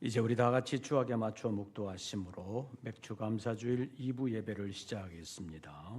이제 우리 다 같이 주악에 맞춰 묵도하심으로 맥주 감사주일 2부 예배를 시작하겠습니다.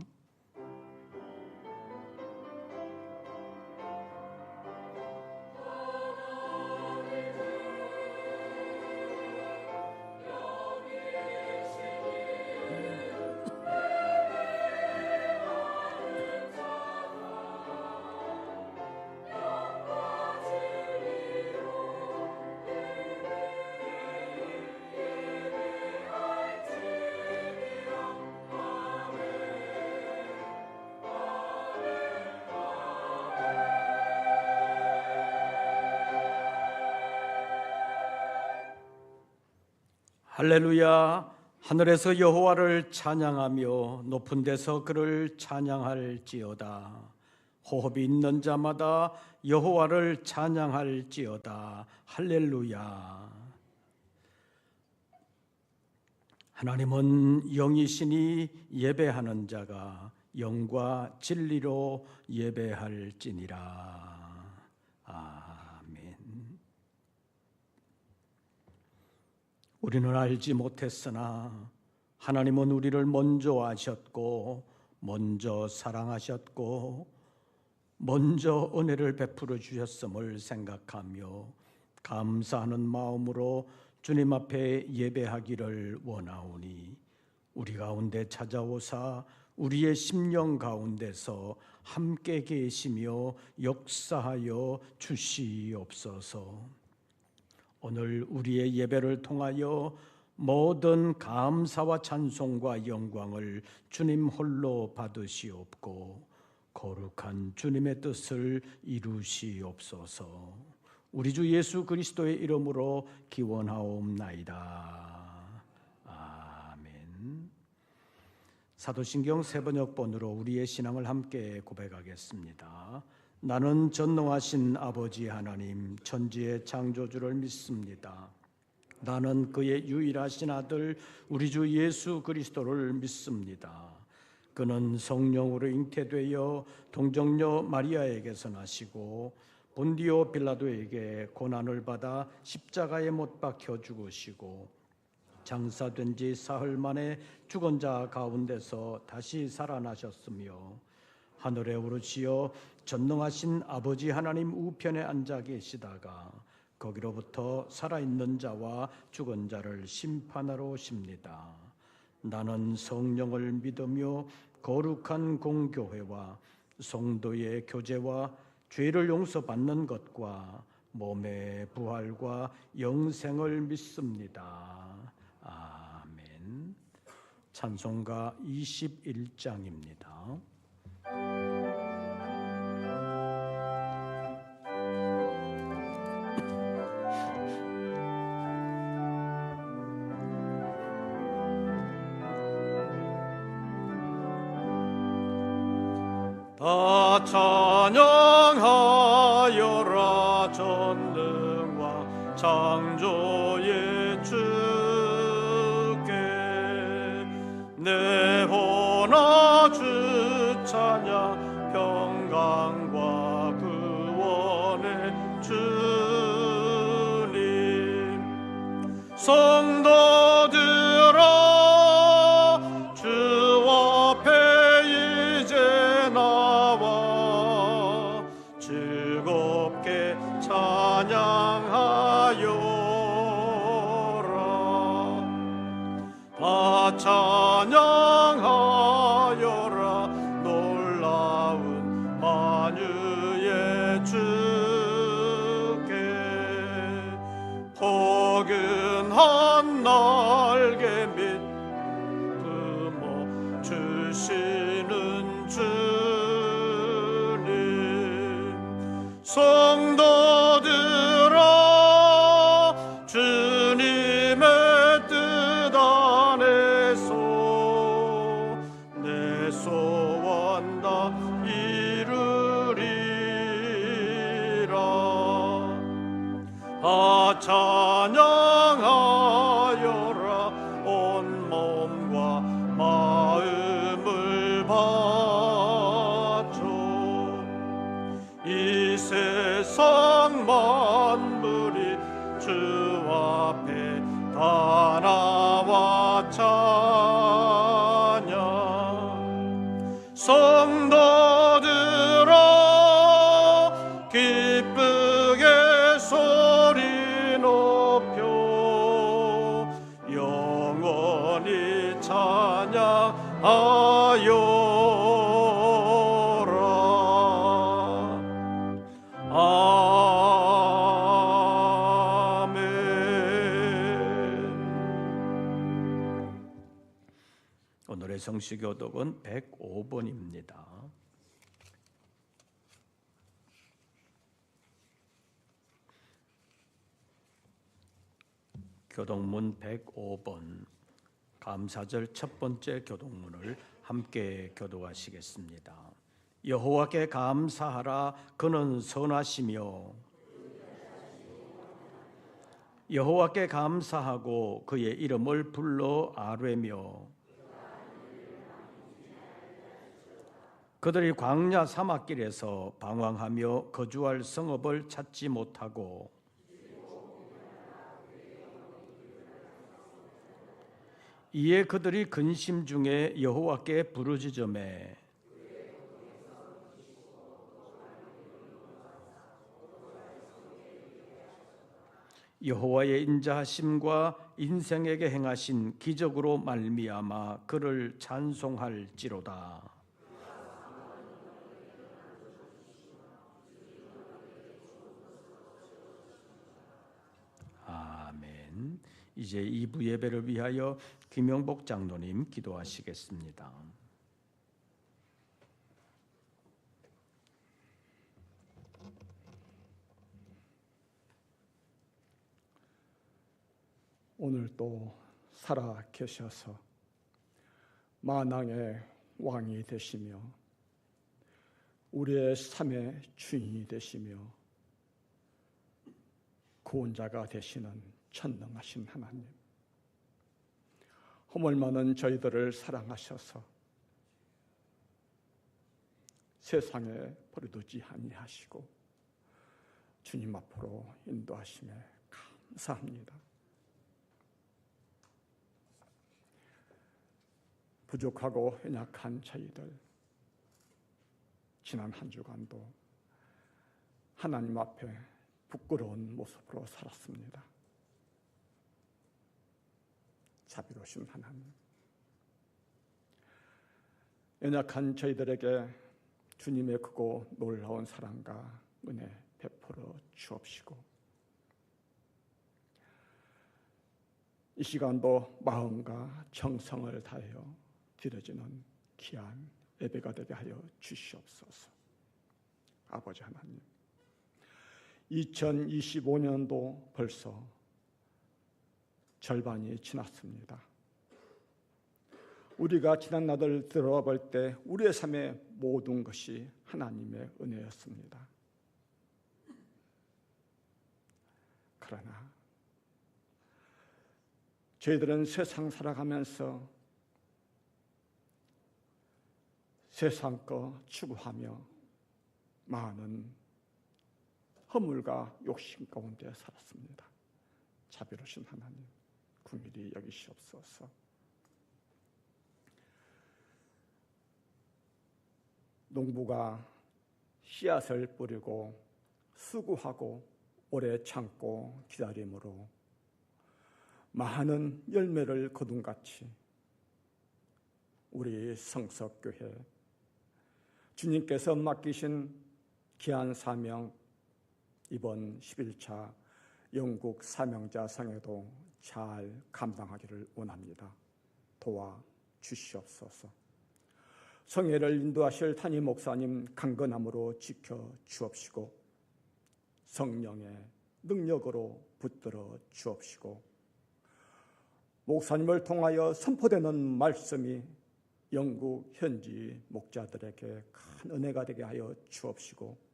할렐루야. 하늘에서 여호와를 찬양하며 높은 데서 그를 찬양할지어다. 호흡이 있는 자마다 여호와를 찬양할지어다. 할렐루야. 하나님은 영이시니 예배하는 자가 영과 진리로 예배할지니라. 우리는 알지 못했으나 하나님은 우리를 먼저 아셨고 먼저 사랑하셨고 먼저 은혜를 베풀어 주셨음을 생각하며 감사하는 마음으로 주님 앞에 예배하기를 원하오니 우리 가운데 찾아오사 우리의 심령 가운데서 함께 계시며 역사하여 주시옵소서. 오늘 우리의 예배를 통하여 모든 감사와 찬송과 영광을 주님 홀로 받으시옵고 거룩한 주님의 뜻을 이루시옵소서. 우리 주 예수 그리스도의 이름으로 기원하옵나이다. 아멘. 사도신경 세번역본으로 우리의 신앙을 함께 고백하겠습니다. 나는 전능하신 아버지 하나님 천지의 창조주를 믿습니다. 나는 그의 유일하신 아들 우리 주 예수 그리스도를 믿습니다. 그는 성령으로 잉태되어 동정녀 마리아에게서 나시고 본디오 빌라도에게 고난을 받아 십자가에 못 박혀 죽으시고 장사된 지 사흘 만에 죽은 자 가운데서 다시 살아나셨으며 하늘에 오르시어 전능하신 아버지 하나님 우편에 앉아 계시다가 거기로부터 살아있는 자와 죽은 자를 심판하러 오십니다. 나는 성령을 믿으며 거룩한 공교회와 성도의 교제와 죄를 용서받는 것과 몸의 부활과 영생을 믿습니다. 아멘. 찬송가 21장입니다. 다 찬양하여라 전능과 창조의 주께 내 혼아 주 찬양 평강과 구원의 주님 성도들아 주 앞에 이제 나와 즐겁게 찬양하여라. 다 찬양하여라 놀라운 만유의 주께 포근한 날개 밑 품어 주시는 주님 성도들아 주님의 뜻 안에서 내 소원 다 이루리라. 찬양하여라 온 몸과 마음을 바쳐 이 세상 만물이 주 앞에 하나와 찬양 성도들아 기쁘게 소리 높여 영원히 찬양하여라. 오늘의 성시교독은 105번입니다. 교독문 105번 감사절 첫 번째 교독문을 함께 교독하시겠습니다. 여호와께 감사하라. 그는 선하시며 여호와께 감사하고 그의 이름을 불러 아뢰며 그들이 광야 사막길에서 방황하며 거주할 성읍을 찾지 못하고 이에 그들이 근심 중에 여호와께 부르짖으매 여호와의 인자하심과 인생에게 행하신 기적으로 말미암아 그를 찬송할지로다. 아멘. 이제 2부 예배를 위하여 김영복 장로님 기도하시겠습니다. 오늘도 살아 계셔서 만왕의 왕이 되시며 우리의 삶의 주인이 되시며 구원자가 되시는 전능하신 하나님, 허물 많은 저희들을 사랑하셔서 세상에 버려두지 아니하시고 주님 앞으로 인도하심에 감사합니다. 부족하고 연약한 저희들, 지난 한 주간도 하나님 앞에 부끄러운 모습으로 살았습니다. 자비로우신 하나님, 연약한 저희들에게 주님의 크고 놀라운 사랑과 은혜 베풀어 주옵시고, 이 시간도 마음과 정성을 다하여 드려지는 귀한 예배가 되게 하여 주시옵소서. 아버지 하나님, 2025년도 벌써 절반이 지났습니다. 우리가 지난 날을 들어볼 때 우리의 삶의 모든 것이 하나님의 은혜였습니다. 그러나 저희들은 세상 살아가면서 세상 거 추구하며 많은 허물과 욕심 가운데 살았습니다. 자비로우신 하나님, 긍휼히 여기시옵소서. 농부가 씨앗을 뿌리고 수고하고 오래 참고 기다림으로 많은 열매를 거둔같이 우리 성석교회 주님께서 맡기신 귀한 사명, 이번 11차 영국 사명자 상에도 잘 감당하기를 원합니다. 도와 주시옵소서. 성회를 인도하실 담임 목사님 강건함으로 지켜 주옵시고, 성령의 능력으로 붙들어 주옵시고, 목사님을 통하여 선포되는 말씀이 영국 현지 목자들에게 큰 은혜가 되게 하여 주옵시고,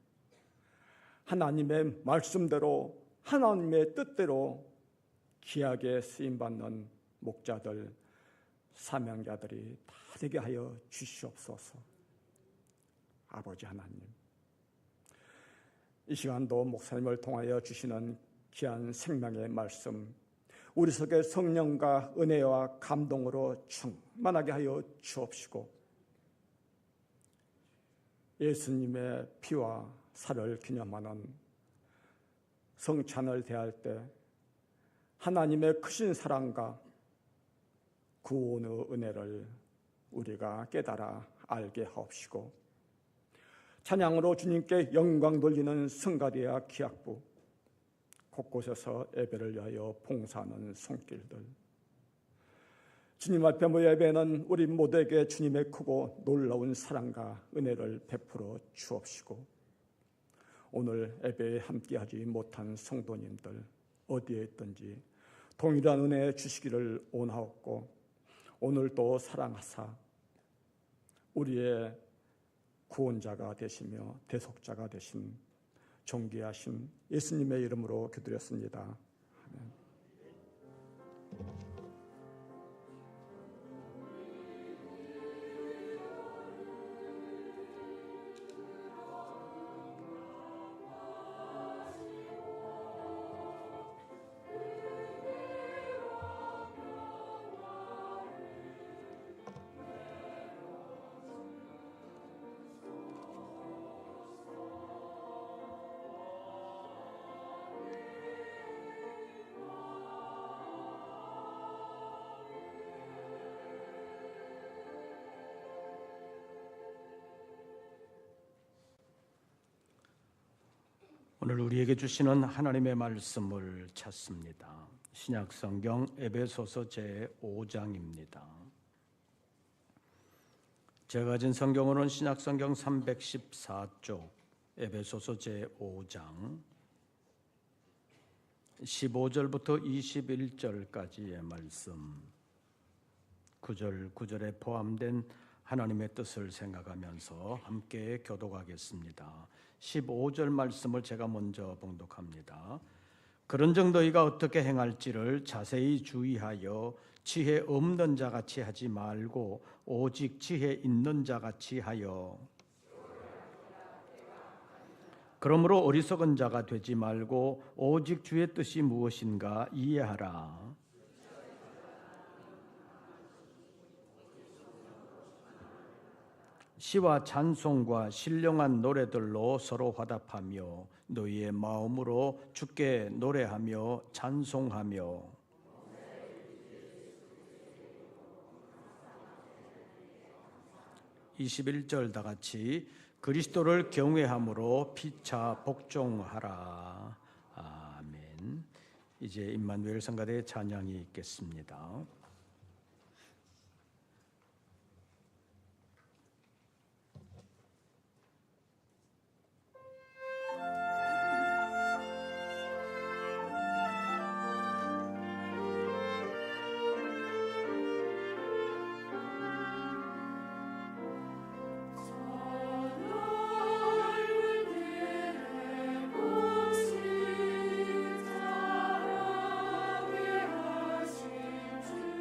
하나님의 말씀대로 하나님의 뜻대로 귀하게 쓰임받는 목자들, 사명자들이 다 되게 하여 주시옵소서. 아버지 하나님, 이 시간도 목사님을 통하여 주시는 귀한 생명의 말씀, 우리 속에 성령과 은혜와 감동으로 충만하게 하여 주옵시고 예수님의 피와 살을 기념하는 성찬을 대할 때 하나님의 크신 사랑과 구원의 은혜를 우리가 깨달아 알게 하옵시고 찬양으로 주님께 영광 돌리는 성가대와 기악부 곳곳에서 예배를 위하여 봉사하는 손길들 주님 앞에 모여 예배는 우리 모두에게 주님의 크고 놀라운 사랑과 은혜를 베풀어 주옵시고 오늘 예배에 함께하지 못한 성도님들 어디에 있든지 동일한 은혜 주시기를 원하옵고 오늘도 사랑하사 우리의 구원자가 되시며 대속자가 되신 존귀하신 예수님의 이름으로 기도드렸습니다. 아멘. 오늘 우리에게 주시는 하나님의 말씀을 찾습니다. 신약성경 에베소서 제5장입니다. 제가 가진 성경으로는 신약성경 314쪽 에베소서 제5장 15절부터 21절까지의 말씀 9절에 포함된 하나님의 뜻을 생각하면서 함께 교독하겠습니다. 15절 말씀을 제가 먼저 봉독합니다. 그런즉 너희가 어떻게 행할지를 자세히 주의하여 지혜 없는 자같이 하지 말고 오직 지혜 있는 자같이 하여 그러므로 어리석은 자가 되지 말고 오직 주의 뜻이 무엇인가 이해하라. 시와 찬송과 신령한 노래들로 서로 화답하며 너희의 마음으로 주께 노래하며 찬송하며 21절 다 같이 그리스도를 경외함으로 피차 복종하라. 아멘. 이제 임마누엘 성가대의 찬양이 있겠습니다. 주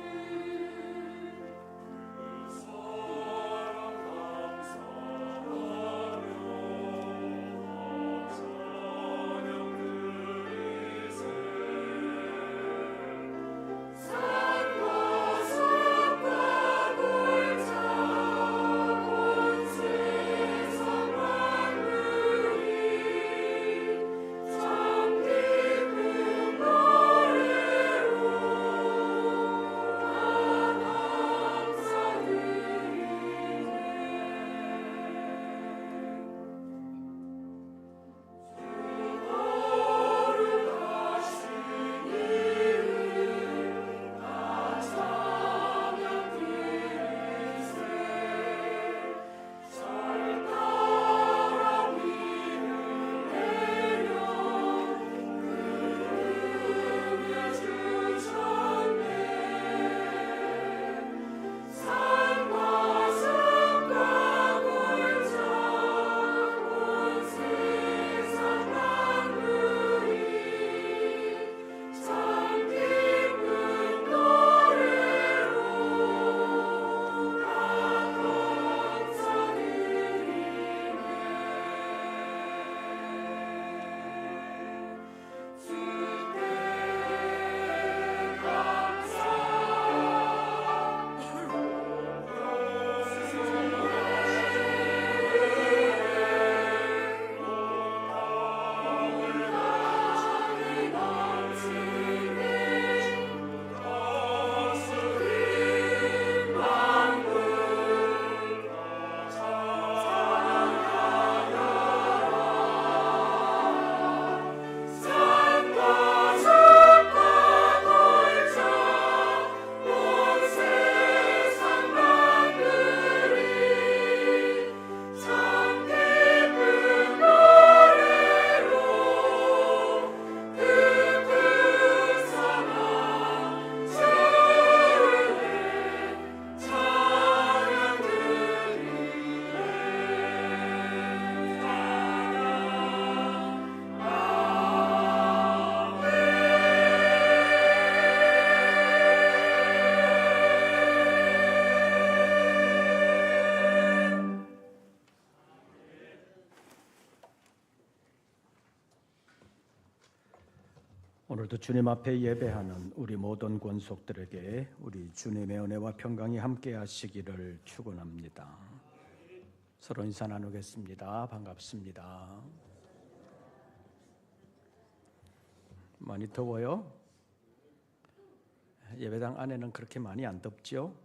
오늘도 주님 앞에 예배하는 우리 모든 권속들에게 우리 주님의 은혜와 평강이 함께 하시기를 축원합니다. 서로 인사 나누겠습니다. 반갑습니다. 많이 더워요? 예배당 안에는 그렇게 많이 안 덥죠?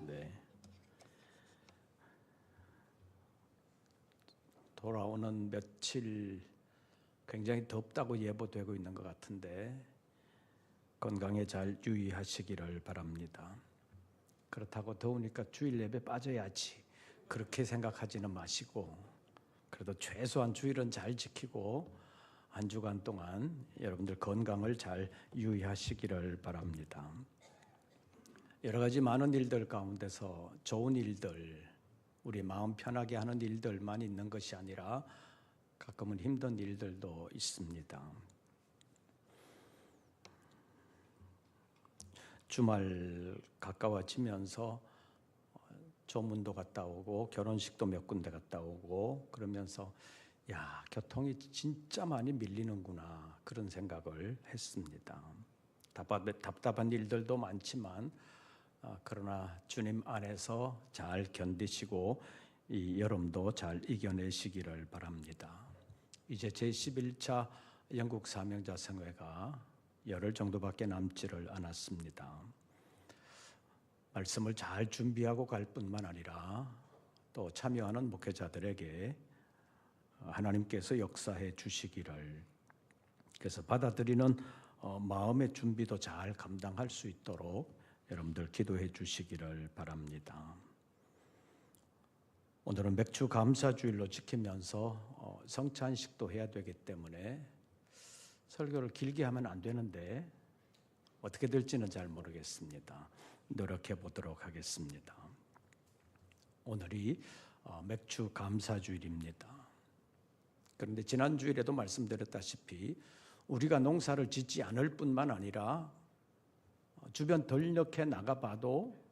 네. 돌아오는 며칠 굉장히 덥다고 예보되고 있는 것 같은데 건강에 잘 유의하시기를 바랍니다. 그렇다고 더우니까 주일 예배 빠져야지 그렇게 생각하지는 마시고 그래도 최소한 주일은 잘 지키고 한 주간 동안 여러분들 건강을 잘 유의하시기를 바랍니다. 여러 가지 많은 일들 가운데서 좋은 일들, 우리 마음 편하게 하는 일들만 있는 것이 아니라 가끔은 힘든 일들도 있습니다. 주말 가까워지면서 조문도 갔다 오고 결혼식도 몇 군데 갔다 오고 그러면서 야, 교통이 진짜 많이 밀리는구나 그런 생각을 했습니다. 답답한 일들도 많지만 그러나 주님 안에서 잘 견디시고 이 여름도 잘 이겨내시기를 바랍니다. 이제 제11차 영국 사명자 성회가 열흘 정도밖에 남지를 않았습니다. 말씀을 잘 준비하고 갈 뿐만 아니라 또 참여하는 목회자들에게 하나님께서 역사해 주시기를, 그래서 받아들이는 마음의 준비도 잘 감당할 수 있도록 여러분들 기도해 주시기를 바랍니다. 오늘은 맥주 감사주일로 지키면서 성찬식도 해야 되기 때문에 설교를 길게 하면 안 되는데 어떻게 될지는 잘 모르겠습니다. 노력해 보도록 하겠습니다. 오늘이 맥주 감사주일입니다. 그런데 지난 주일에도 말씀드렸다시피 우리가 농사를 짓지 않을 뿐만 아니라 주변 덜녘에 나가봐도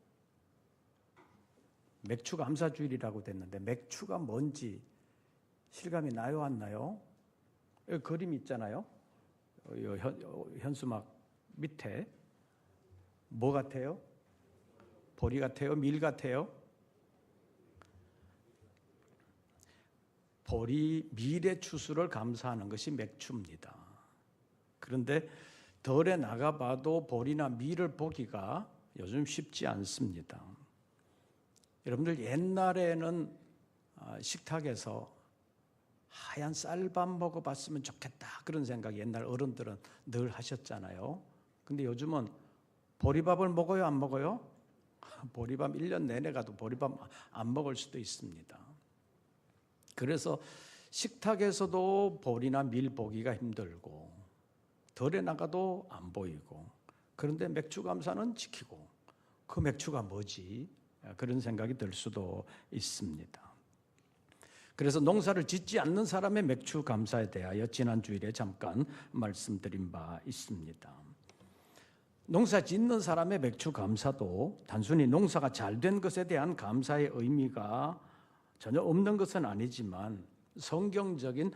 맥주 감사주일이라고 됐는데 맥주가 뭔지 실감이 나요, 안 나요? 여기 그림 있잖아요. 현수막 밑에 뭐 같아요? 보리 같아요? 밀 같아요? 보리, 밀의 추수를 감사하는 것이 맥주입니다. 그런데 덜에 나가봐도 보리나 밀을 보기가 요즘 쉽지 않습니다. 여러분들 옛날에는 식탁에서 하얀 쌀밥 먹어봤으면 좋겠다 그런 생각 옛날 어른들은 늘 하셨잖아요. 근데 요즘은 보리밥을 먹어요, 안 먹어요? 보리밥 1년 내내 가도 보리밥 안 먹을 수도 있습니다. 그래서 식탁에서도 보리나 밀 보기가 힘들고 덜에 나가도 안 보이고, 그런데 맥주 감사는 지키고 그 맥주가 뭐지? 그런 생각이 들 수도 있습니다. 그래서 농사를 짓지 않는 사람의 맥주 감사에 대하여 지난 주일에 잠깐 말씀드린 바 있습니다. 농사 짓는 사람의 맥주 감사도 단순히 농사가 잘 된 것에 대한 감사의 의미가 전혀 없는 것은 아니지만 성경적인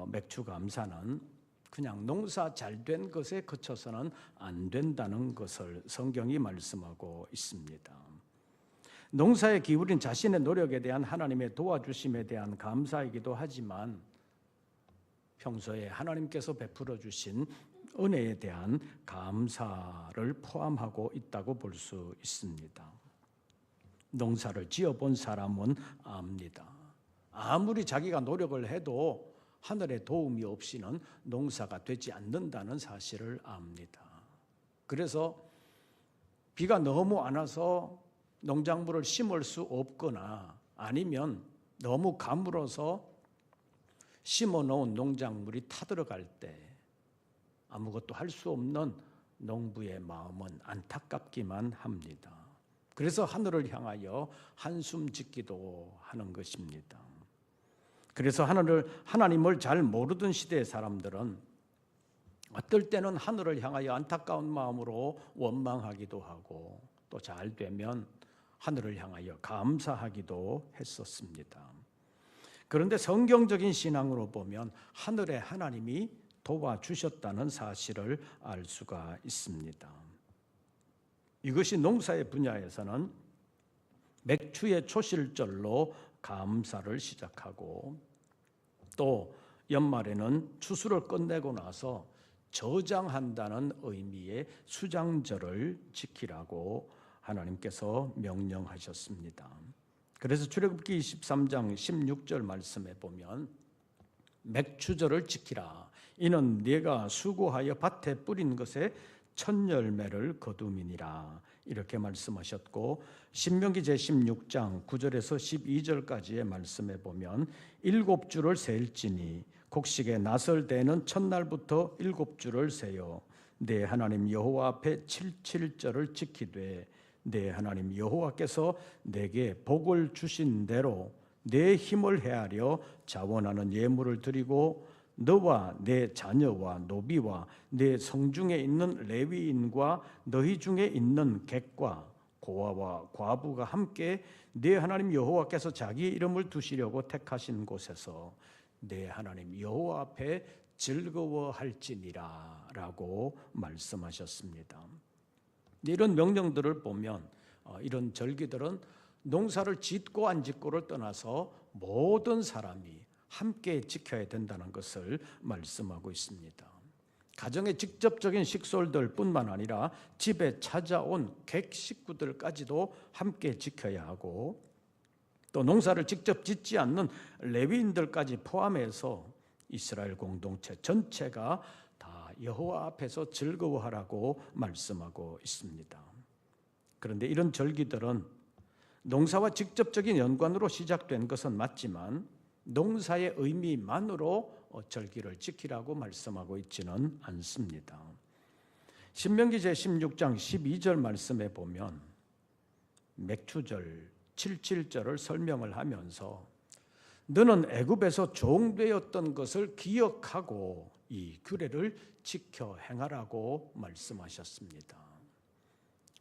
맥주 감사는 그냥 농사 잘 된 것에 그쳐서는 안 된다는 것을 성경이 말씀하고 있습니다. 농사에 기울인 자신의 노력에 대한 하나님의 도와주심에 대한 감사이기도 하지만 평소에 하나님께서 베풀어 주신 은혜에 대한 감사를 포함하고 있다고 볼 수 있습니다. 농사를 지어본 사람은 압니다. 아무리 자기가 노력을 해도 하늘의 도움이 없이는 농사가 되지 않는다는 사실을 압니다. 그래서 비가 너무 안 와서 농작물을 심을 수 없거나 아니면 너무 가물어서 심어놓은 농작물이 타들어갈 때 아무것도 할 수 없는 농부의 마음은 안타깝기만 합니다. 그래서 하늘을 향하여 한숨 짓기도 하는 것입니다. 그래서 하나님을 잘 모르던 시대의 사람들은 어떨 때는 하늘을 향하여 안타까운 마음으로 원망하기도 하고 또 잘 되면 하늘을 향하여 감사하기도 했었습니다. 그런데 성경적인 신앙으로 보면 하늘의 하나님이 도와주셨다는 사실을 알 수가 있습니다. 이것이 농사의 분야에서는 맥추의 초실절로 감사를 시작하고, 또 연말에는 추수를 끝내고 나서 저장한다는 의미의 수장절을 지키라고 하나님께서 명령하셨습니다. 그래서 출애굽기 23장 16절 말씀에 보면 맥추절을 지키라. 이는 네가 수고하여 밭에 뿌린 것에 첫 열매를 거둠이니라. 이렇게 말씀하셨고, 신명기 제16장 9절에서 12절까지의 말씀에 보면 7주를 셀지니 곡식의 나설 때에는 첫날부터 7주를 세요. 내 하나님 여호와 앞에 77절을 지키되 내 하나님 여호와께서 내게 복을 주신 대로 내 힘을 헤아려 자원하는 예물을 드리고 너와 내 자녀와 노비와 내 성중에 있는 레위인과 너희 중에 있는 객과 고아와 과부가 함께 내 하나님 여호와께서 자기 이름을 두시려고 택하신 곳에서 내 하나님 여호와 앞에 즐거워할지니라 라고 말씀하셨습니다. 이런 명령들을 보면 이런 절기들은 농사를 짓고 안 짓고를 떠나서 모든 사람이 함께 지켜야 된다는 것을 말씀하고 있습니다. 가정의 직접적인 식솔들 뿐만 아니라 집에 찾아온 객 식구들까지도 함께 지켜야 하고, 또 농사를 직접 짓지 않는 레위인들까지 포함해서 이스라엘 공동체 전체가 다 여호와 앞에서 즐거워하라고 말씀하고 있습니다. 그런데 이런 절기들은 농사와 직접적인 연관으로 시작된 것은 맞지만 농사의 의미만으로 절기를 지키라고 말씀하고 있지는 않습니다. 신명기 제16장 12절 말씀에 보면 맥추절, 77절을 설명을 하면서 너는 애굽에서 종되었던 것을 기억하고 이 규례를 지켜 행하라고 말씀하셨습니다.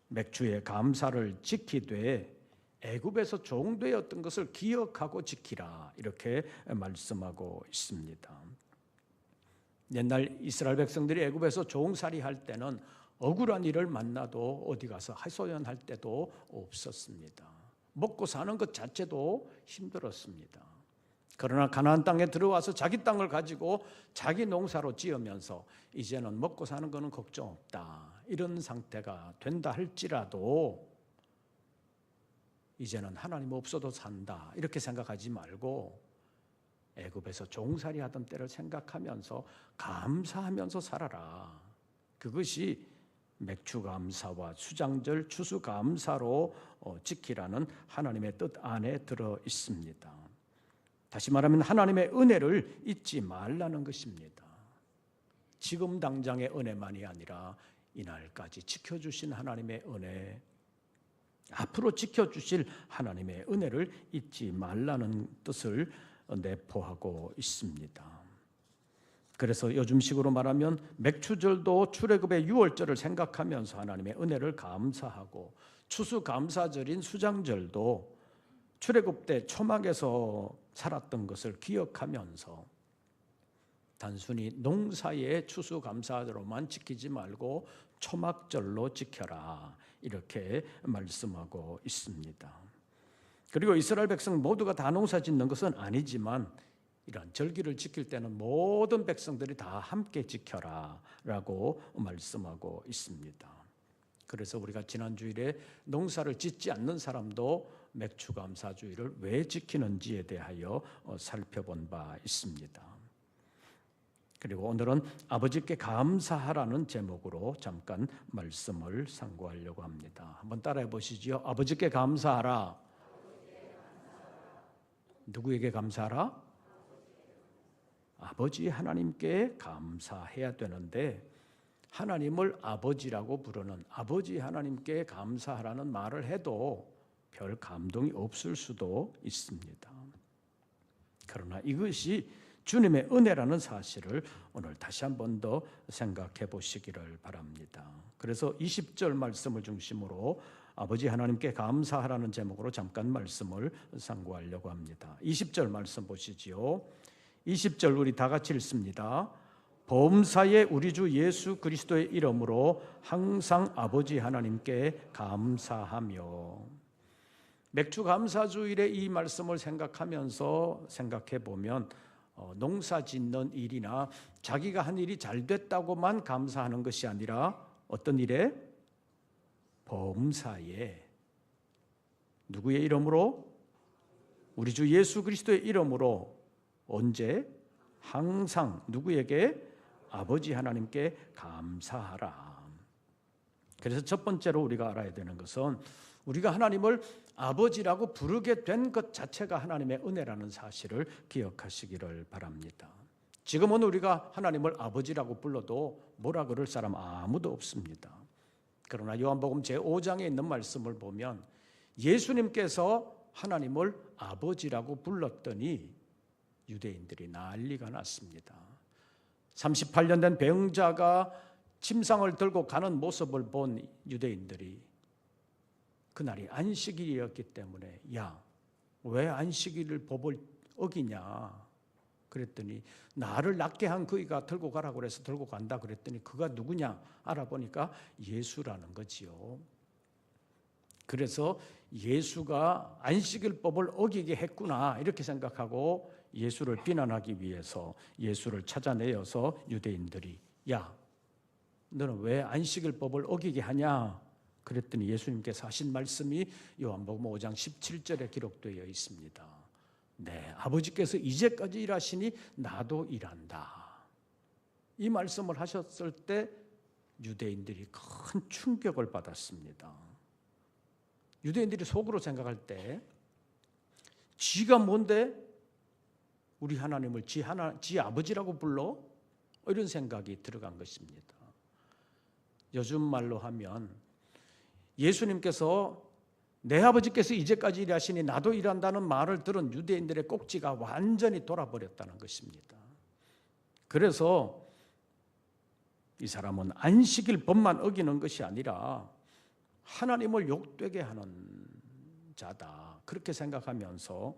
맥추의 감사를 지키되 애굽에서 종되었던 것을 기억하고 지키라, 이렇게 말씀하고 있습니다. 옛날 이스라엘 백성들이 애굽에서 종살이 할 때는 억울한 일을 만나도 어디 가서 하소연할 때도 없었습니다. 먹고 사는 것 자체도 힘들었습니다. 그러나 가나안 땅에 들어와서 자기 땅을 가지고 자기 농사로 지으면서 이제는 먹고 사는 것은 걱정 없다, 이런 상태가 된다 할지라도 이제는 하나님 없어도 산다, 이렇게 생각하지 말고 애굽에서 종살이 하던 때를 생각하면서 감사하면서 살아라. 그것이 맥추감사와 수장절, 추수감사로 지키라는 하나님의 뜻 안에 들어 있습니다. 다시 말하면 하나님의 은혜를 잊지 말라는 것입니다. 지금 당장의 은혜만이 아니라 이날까지 지켜주신 하나님의 은혜, 앞으로 지켜주실 하나님의 은혜를 잊지 말라는 뜻을 내포하고 있습니다. 그래서 요즘식으로 말하면 맥추절도 출애굽의 유월절을 생각하면서 하나님의 은혜를 감사하고, 추수감사절인 수장절도 출애굽 때 초막에서 살았던 것을 기억하면서 단순히 농사의 추수감사로만 지키지 말고 초막절로 지켜라, 이렇게 말씀하고 있습니다. 그리고 이스라엘 백성 모두가 다 농사 짓는 것은 아니지만 이런 절기를 지킬 때는 모든 백성들이 다 함께 지켜라 라고 말씀하고 있습니다. 그래서 우리가 지난 주일에 농사를 짓지 않는 사람도 맥추감사주의를 왜 지키는지에 대하여 살펴본 바 있습니다. 그리고 오늘은 아버지께 감사하라는 제목으로 잠깐 말씀을 상고하려고 합니다. 한번 따라해 보시지요. 아버지께 감사하라. 누구에게 감사하라? 아버지 하나님께 감사해야 되는데, 하나님을 아버지라고 부르는 아버지 하나님께 감사하라는 말을 해도 별 감동이 없을 수도 있습니다. 그러나 이것이 주님의 은혜라는 사실을 오늘 다시 한 번 더 생각해 보시기를 바랍니다. 그래서 20절 말씀을 중심으로 아버지 하나님께 감사하라는 제목으로 잠깐 말씀을 상고하려고 합니다. 20절 말씀 보시지요. 20절 우리 다 같이 읽습니다. 범사의 우리 주 예수 그리스도의 이름으로 항상 아버지 하나님께 감사하며. 맥주 감사주일에 이 말씀을 생각하면서 생각해 보면 농사 짓는 일이나 자기가 한 일이 잘 됐다고만 감사하는 것이 아니라 어떤 일에? 범사에 누구의 이름으로? 우리 주 예수 그리스도의 이름으로 언제? 항상 누구에게? 아버지 하나님께 감사하라. 그래서 첫 번째로 우리가 알아야 되는 것은 우리가 하나님을 아버지라고 부르게 된 것 자체가 하나님의 은혜라는 사실을 기억하시기를 바랍니다. 지금은 우리가 하나님을 아버지라고 불러도 뭐라 그럴 사람 아무도 없습니다. 그러나 요한복음 제5장에 있는 말씀을 보면 예수님께서 하나님을 아버지라고 불렀더니 유대인들이 난리가 났습니다. 38년 된 병자가 침상을 들고 가는 모습을 본 유대인들이 그날이 안식일이었기 때문에 야, 왜 안식일을 법을 어기냐 그랬더니 나를 낫게 한 그이가 들고 가라고 그래서 들고 간다 그랬더니 그가 누구냐 알아보니까 예수라는 거지요. 그래서 예수가 안식일법을 어기게 했구나 이렇게 생각하고 예수를 비난하기 위해서 예수를 찾아내어서 유대인들이 야, 너는 왜 안식일법을 어기게 하냐 그랬더니 예수님께서 하신 말씀이 요한복음 5장 17절에 기록되어 있습니다. 네, 아버지께서 이제까지 일하시니 나도 일한다. 이 말씀을 하셨을 때 유대인들이 큰 충격을 받았습니다. 유대인들이 속으로 생각할 때 지가 뭔데 우리 하나님을 지 아버지라고 불러? 이런 생각이 들어간 것입니다. 요즘 말로 하면 예수님께서 내 아버지께서 이제까지 일하시니 나도 일한다는 말을 들은 유대인들의 꼭지가 완전히 돌아버렸다는 것입니다. 그래서 이 사람은 안식일 법만 어기는 것이 아니라 하나님을 욕되게 하는 자다 그렇게 생각하면서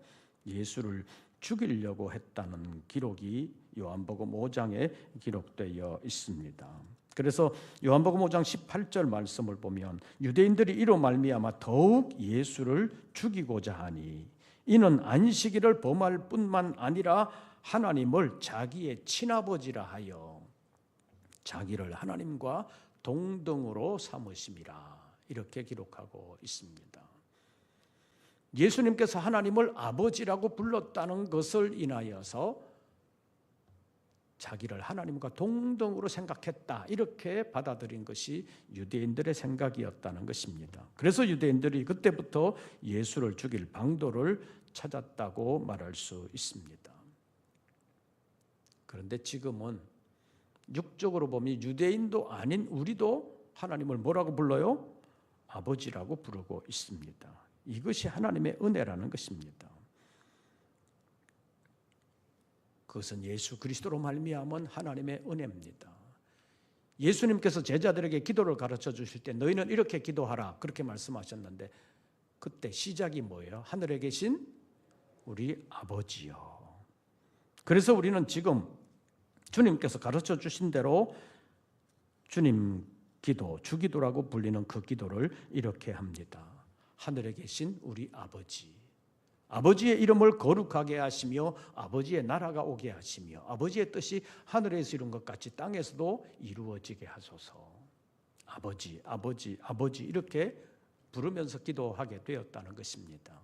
예수를 죽이려고 했다는 기록이 요한복음 5장에 기록되어 있습니다. 그래서 요한복음 5장 18절 말씀을 보면 유대인들이 이로 말미암아 더욱 예수를 죽이고자 하니 이는 안식일을 범할 뿐만 아니라 하나님을 자기의 친아버지라 하여 자기를 하나님과 동등으로 삼으심이라 이렇게 기록하고 있습니다. 예수님께서 하나님을 아버지라고 불렀다는 것을 인하여서 자기를 하나님과 동등으로 생각했다 이렇게 받아들인 것이 유대인들의 생각이었다는 것입니다. 그래서 유대인들이 그때부터 예수를 죽일 방도를 찾았다고 말할 수 있습니다. 그런데 지금은 육적으로 보면 유대인도 아닌 우리도 하나님을 뭐라고 불러요? 아버지라고 부르고 있습니다. 이것이 하나님의 은혜라는 것입니다. 그것은 예수 그리스도로 말미암은 하나님의 은혜입니다. 예수님께서 제자들에게 기도를 가르쳐 주실 때 너희는 이렇게 기도하라 그렇게 말씀하셨는데 그때 시작이 뭐예요? 하늘에 계신 우리 아버지요. 그래서 우리는 지금 주님께서 가르쳐 주신 대로 주님 기도, 주기도라고 불리는 그 기도를 이렇게 합니다. 하늘에 계신 우리 아버지, 아버지의 이름을 거룩하게 하시며 아버지의 나라가 오게 하시며 아버지의 뜻이 하늘에서 이룬 것 같이 땅에서도 이루어지게 하소서. 아버지, 아버지, 아버지 이렇게 부르면서 기도하게 되었다는 것입니다.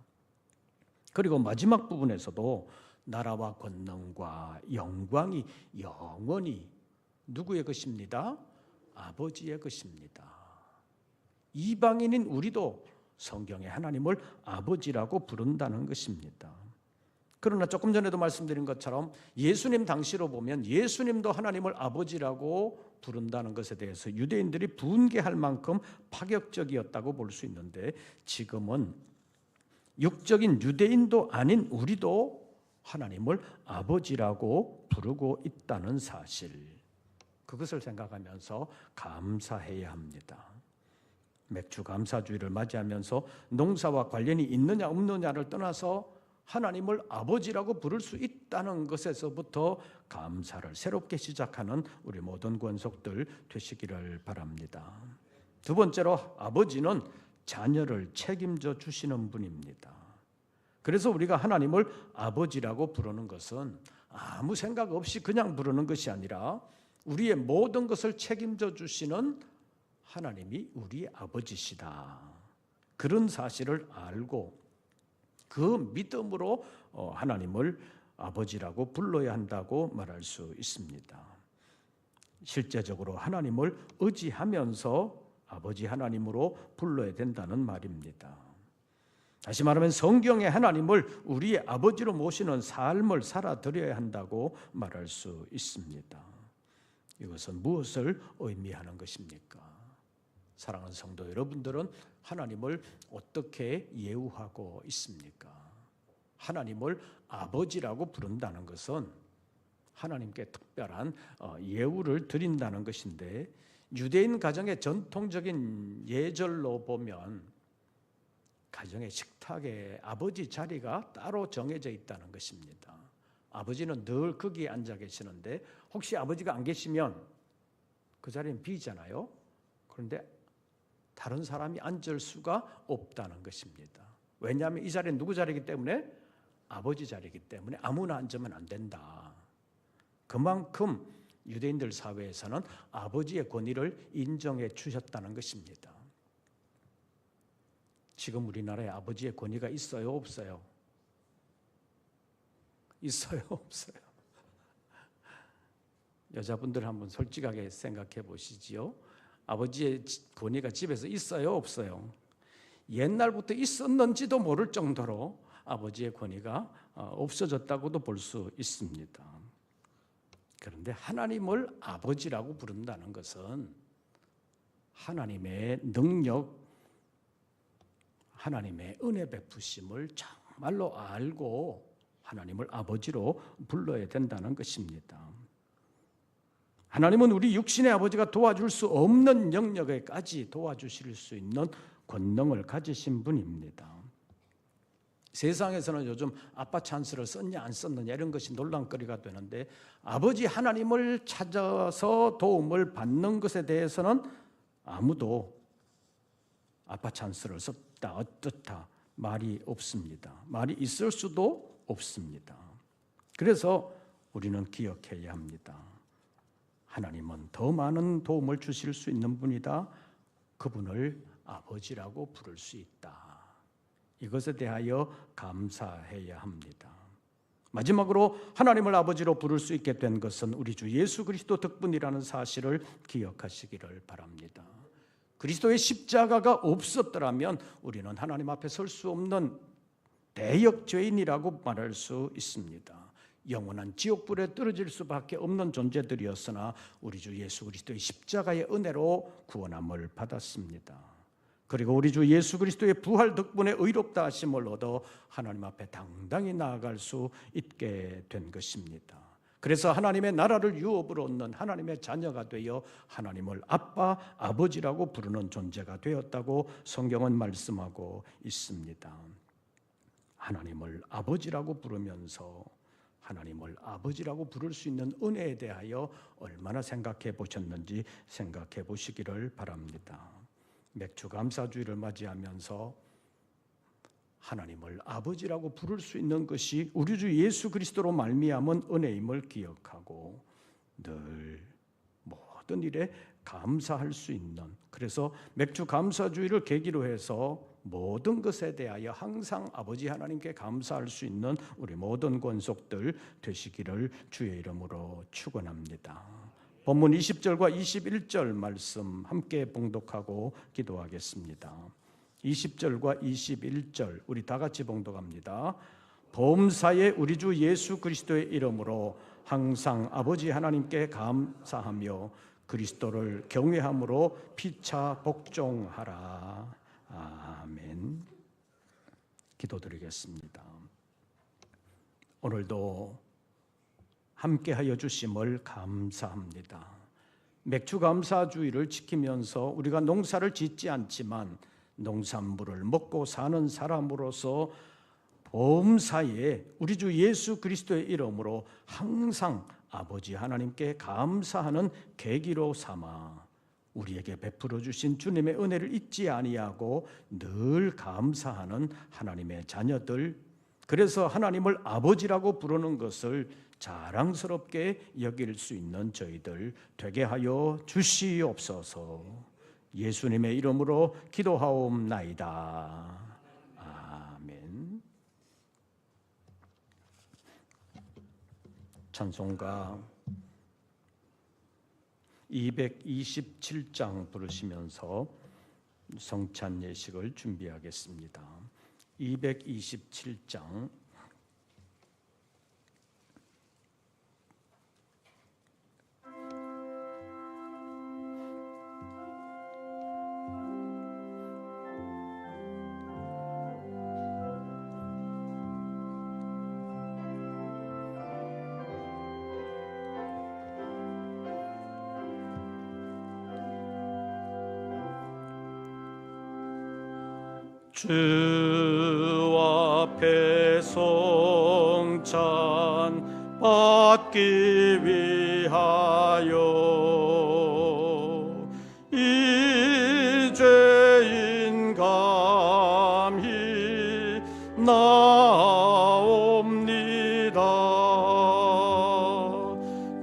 그리고 마지막 부분에서도 나라와 권능과 영광이 영원히 누구의 것입니다? 아버지의 것입니다. 이방인인 우리도 성경에 하나님을 아버지라고 부른다는 것입니다. 그러나 조금 전에도 말씀드린 것처럼 예수님 당시로 보면 예수님도 하나님을 아버지라고 부른다는 것에 대해서 유대인들이 분개할 만큼 파격적이었다고 볼 수 있는데 지금은 육적인 유대인도 아닌 우리도 하나님을 아버지라고 부르고 있다는 사실, 그것을 생각하면서 감사해야 합니다. 맥주 감사주의를 맞이하면서 농사와 관련이 있느냐 없느냐를 떠나서 하나님을 아버지라고 부를 수 있다는 것에서부터 감사를 새롭게 시작하는 우리 모든 권속들 되시기를 바랍니다. 두 번째로 아버지는 자녀를 책임져 주시는 분입니다. 그래서 우리가 하나님을 아버지라고 부르는 것은 아무 생각 없이 그냥 부르는 것이 아니라 우리의 모든 것을 책임져 주시는 하나님이 우리의 아버지시다. 그런 사실을 알고 그 믿음으로 하나님을 아버지라고 불러야 한다고 말할 수 있습니다. 실제적으로 하나님을 의지하면서 아버지 하나님으로 불러야 된다는 말입니다. 다시 말하면 성경의 하나님을 우리의 아버지로 모시는 삶을 살아드려야 한다고 말할 수 있습니다. 이것은 무엇을 의미하는 것입니까? 사랑하는 성도 여러분들은 하나님을 어떻게 예우하고 있습니까? 하나님을 아버지라고 부른다는 것은 하나님께 특별한 예우를 드린다는 것인데, 유대인 가정의 전통적인 예절로 보면 가정의 식탁에 아버지 자리가 따로 정해져 있다는 것입니다. 아버지는 늘 거기에 앉아 계시는데 혹시 아버지가 안 계시면 그 자리는 비잖아요. 그런데 다른 사람이 앉을 수가 없다는 것입니다. 왜냐하면 이 자리는 누구 자리이기 때문에? 아버지 자리이기 때문에 아무나 앉으면 안 된다. 그만큼 유대인들 사회에서는 아버지의 권위를 인정해 주셨다는 것입니다. 지금 우리나라에 아버지의 권위가 있어요, 없어요? 있어요, 없어요? 여자분들 한번 솔직하게 생각해 보시지요. 아버지의 권위가 집에서 있어요, 없어요? 옛날부터 있었는지도 모를 정도로 아버지의 권위가 없어졌다고도 볼 수 있습니다. 그런데 하나님을 아버지라고 부른다는 것은 하나님의 능력, 하나님의 은혜 베푸심을 정말로 알고 하나님을 아버지로 불러야 된다는 것입니다. 하나님은 우리 육신의 아버지가 도와줄 수 없는 영역에까지 도와주실 수 있는 권능을 가지신 분입니다. 세상에서는 요즘 아빠 찬스를 썼냐 안 썼느냐 이런 것이 논란거리가 되는데, 아버지 하나님을 찾아서 도움을 받는 것에 대해서는 아무도 아빠 찬스를 썼다 어떻다 말이 없습니다. 말이 있을 수도 없습니다. 그래서 우리는 기억해야 합니다. 하나님은 더 많은 도움을 주실 수 있는 분이다. 그분을 아버지라고 부를 수 있다. 이것에 대하여 감사해야 합니다. 마지막으로 하나님을 아버지로 부를 수 있게 된 것은 우리 주 예수 그리스도 덕분이라는 사실을 기억하시기를 바랍니다. 그리스도의 십자가가 없었더라면 우리는 하나님 앞에 설 수 없는 대역 죄인이라고 말할 수 있습니다. 영원한 지옥불에 떨어질 수밖에 없는 존재들이었으나 우리 주 예수 그리스도의 십자가의 은혜로 구원함을 받았습니다. 그리고 우리 주 예수 그리스도의 부활 덕분에 의롭다 하심을 얻어 하나님 앞에 당당히 나아갈 수 있게 된 것입니다. 그래서 하나님의 나라를 유업으로 얻는 하나님의 자녀가 되어 하나님을 아빠, 아버지라고 부르는 존재가 되었다고 성경은 말씀하고 있습니다. 하나님을 아버지라고 부르면서 하나님을 아버지라고 부를 수 있는 은혜에 대하여 얼마나 생각해 보셨는지 생각해 보시기를 바랍니다. 맥주 감사주의를 맞이하면서 하나님을 아버지라고 부를 수 있는 것이 우리 주 예수 그리스도로 말미암은 은혜임을 기억하고 늘 모든 일에 감사할 수 있는, 그래서 맥주 감사주의를 계기로 해서 모든 것에 대하여 항상 아버지 하나님께 감사할 수 있는 우리 모든 권속들 되시기를 주의 이름으로 축원합니다. 본문 20절과 21절 말씀 함께 봉독하고 기도하겠습니다. 20절과 21절 우리 다 같이 봉독합니다. 범사에 우리 주 예수 그리스도의 이름으로 항상 아버지 하나님께 감사하며 그리스도를 경외함으로 피차 복종하라. 아멘. 기도드리겠습니다. 오늘도 함께하여 주심을 감사합니다. 맥주 감사주의를 지키면서 우리가 농사를 짓지 않지만 농산물을 먹고 사는 사람으로서 보험사에 우리 주 예수 그리스도의 이름으로 항상 아버지 하나님께 감사하는 계기로 삼아 우리에게 베풀어 주신 주님의 은혜를 잊지 아니하고 늘 감사하는 하나님의 자녀들, 그래서 하나님을 아버지라고 부르는 것을 자랑스럽게 여길 수 있는 저희들 되게 하여 주시옵소서. 예수님의 이름으로 기도하옵나이다. 아멘. 찬송가 227장 부르시면서 성찬 예식을 준비하겠습니다. 227장 주 앞에 성찬 받기 위하여 이제인 감히 나옵니다.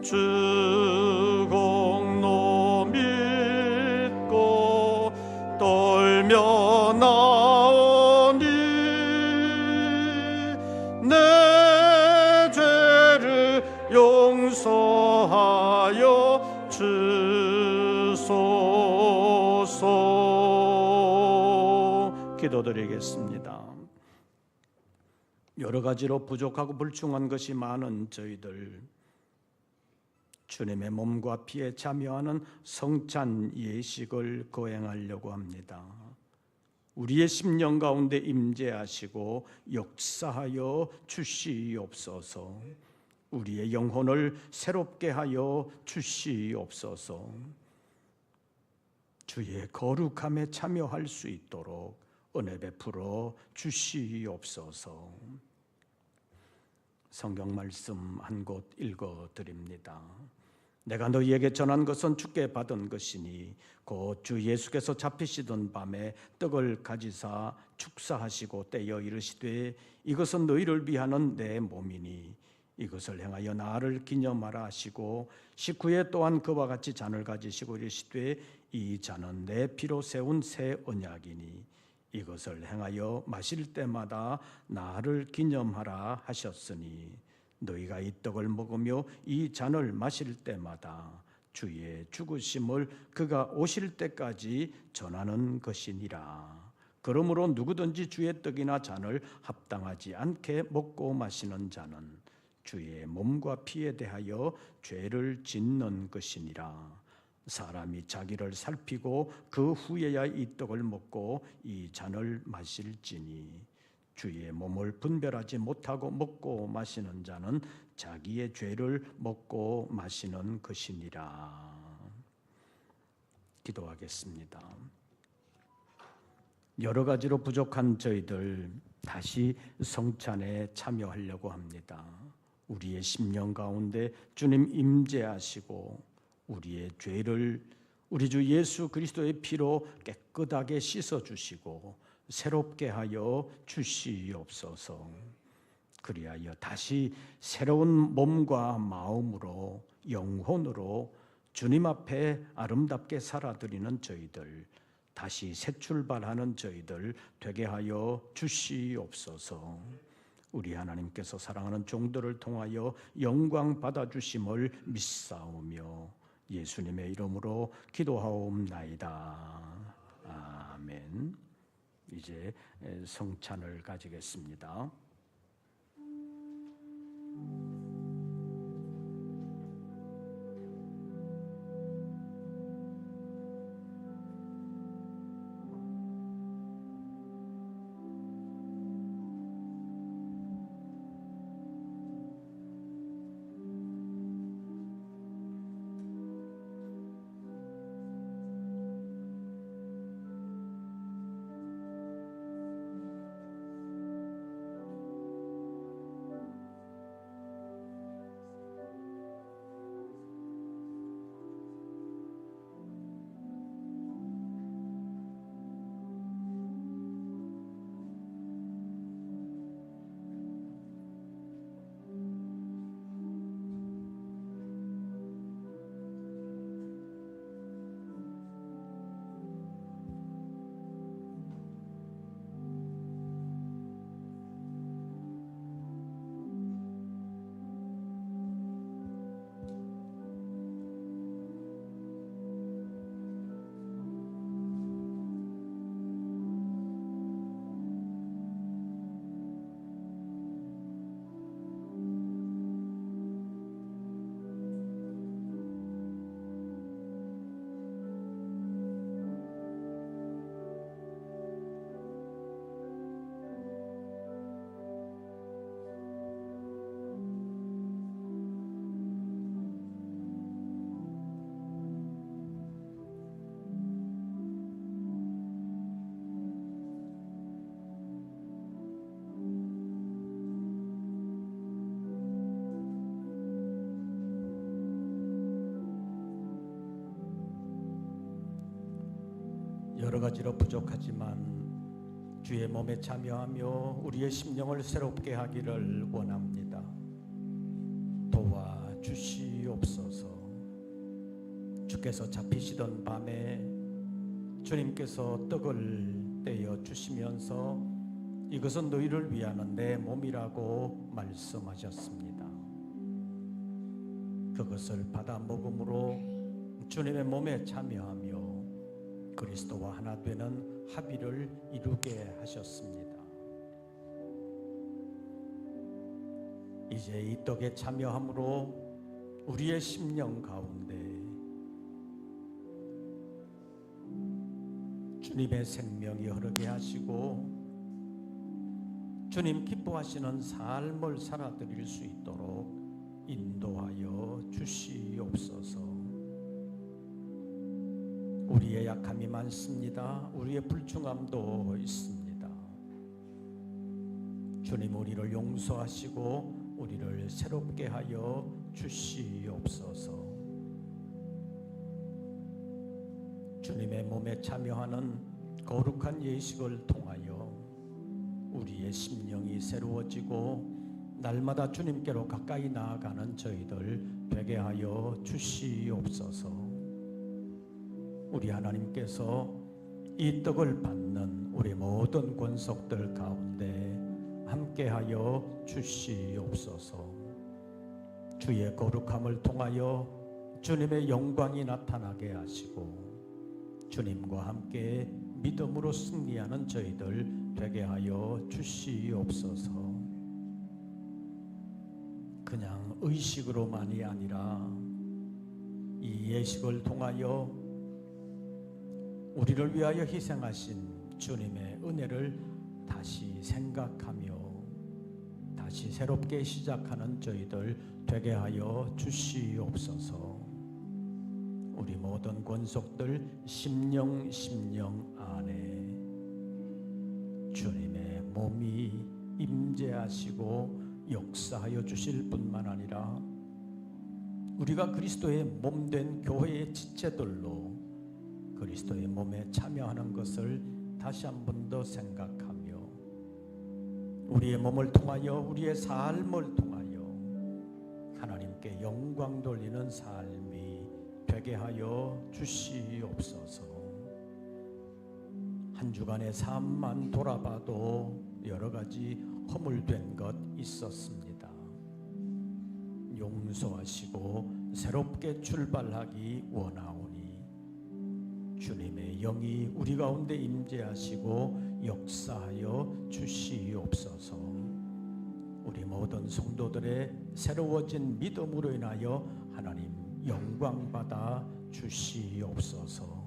주 공로 믿고 떨며 나오니 내 죄를 용서하여 주소서. 기도드리겠습니다. 여러 가지로 부족하고 불충한 것이 많은 저희들, 주님의 몸과 피에 참여하는 성찬 예식을 거행하려고 합니다. 우리의 심령 가운데 임재하시고 역사하여 주시옵소서. 우리의 영혼을 새롭게 하여 주시옵소서. 주의 거룩함에 참여할 수 있도록 은혜 베풀어 주시옵소서. 성경 말씀 한 곳 읽어 드립니다. 내가 너희에게 전한 것은 주께 받은 것이니 곧 주 예수께서 잡히시던 밤에 떡을 가지사 축사하시고 떼어 이르시되 이것은 너희를 위하는 내 몸이니 이것을 행하여 나를 기념하라 하시고 식후에 또한 그와 같이 잔을 가지시고 이르시되 이 잔은 내 피로 세운 새 언약이니 이것을 행하여 마실 때마다 나를 기념하라 하셨으니 너희가 이 떡을 먹으며 이 잔을 마실 때마다 주의 죽으심을 그가 오실 때까지 전하는 것이니라. 그러므로 누구든지 주의 떡이나 잔을 합당하지 않게 먹고 마시는 자는 주의 몸과 피에 대하여 죄를 짓는 것이니라. 사람이 자기를 살피고 그 후에야 이 떡을 먹고 이 잔을 마실지니 주의 몸을 분별하지 못하고 먹고 마시는 자는 자기의 죄를 먹고 마시는 것이니라. 기도하겠습니다. 여러 가지로 부족한 저희들 다시 성찬에 참여하려고 합니다. 우리의 심령 가운데 주님 임재하시고 우리의 죄를 우리 주 예수 그리스도의 피로 깨끗하게 씻어주시고 새롭게 하여 주시옵소서. 그리하여 다시 새로운 몸과 마음으로 영혼으로 주님 앞에 아름답게 살아드리는 저희들, 다시 새 출발하는 저희들 되게 하여 주시옵소서. 우리 하나님께서 사랑하는 종들을 통하여 영광 받아주심을 믿사오며 예수님의 이름으로 기도하옵나이다. 아멘. 이제 성찬을 가지겠습니다. 여러 가지로 부족하지만 주의 몸에 참여하며 우리의 심령을 새롭게 하기를 원합니다. 도와주시옵소서. 주께서 잡히시던 밤에 주님께서 떡을 떼어 주시면서 이것은 너희를 위하는 내 몸이라고 말씀하셨습니다. 그것을 받아 먹음으로 주님의 몸에 참여하며 그리스도와 하나 되는 합의를 이루게 하셨습니다. 이제 이 떡에 참여함으로 우리의 심령 가운데 주님의 생명이 흐르게 하시고 주님 기뻐하시는 삶을 살아드릴 수 있도록 인도하여 주시옵소서. 우리의 약함이 많습니다. 우리의 불충함도 있습니다. 주님 우리를 용서하시고 우리를 새롭게 하여 주시옵소서. 주님의 몸에 참여하는 거룩한 예식을 통하여 우리의 심령이 새로워지고 날마다 주님께로 가까이 나아가는 저희들 되게 하여 주시옵소서. 우리 하나님께서 이 떡을 받는 우리 모든 권속들 가운데 함께하여 주시옵소서. 주의 거룩함을 통하여 주님의 영광이 나타나게 하시고 주님과 함께 믿음으로 승리하는 저희들 되게 하여 주시옵소서. 그냥 의식으로만이 아니라 이 예식을 통하여 우리를 위하여 희생하신 주님의 은혜를 다시 생각하며 다시 새롭게 시작하는 저희들 되게 하여 주시옵소서. 우리 모든 권속들 심령 안에 주님의 몸이 임재하시고 역사하여 주실 뿐만 아니라 우리가 그리스도의 몸된 교회의 지체들로 그리스도의 몸에 참여하는 것을 다시 한 번 더 생각하며 우리의 몸을 통하여 우리의 삶을 통하여 하나님께 영광 돌리는 삶이 되게 하여 주시옵소서. 한 주간의 삶만 돌아봐도 여러 가지 허물된 것 있었습니다. 용서하시고 새롭게 출발하기 원하오니 주님의 영이 우리 가운데 임재하시고 역사하여 주시옵소서. 우리 모든 성도들의 새로워진 믿음으로 인하여 하나님 영광 받아 주시옵소서.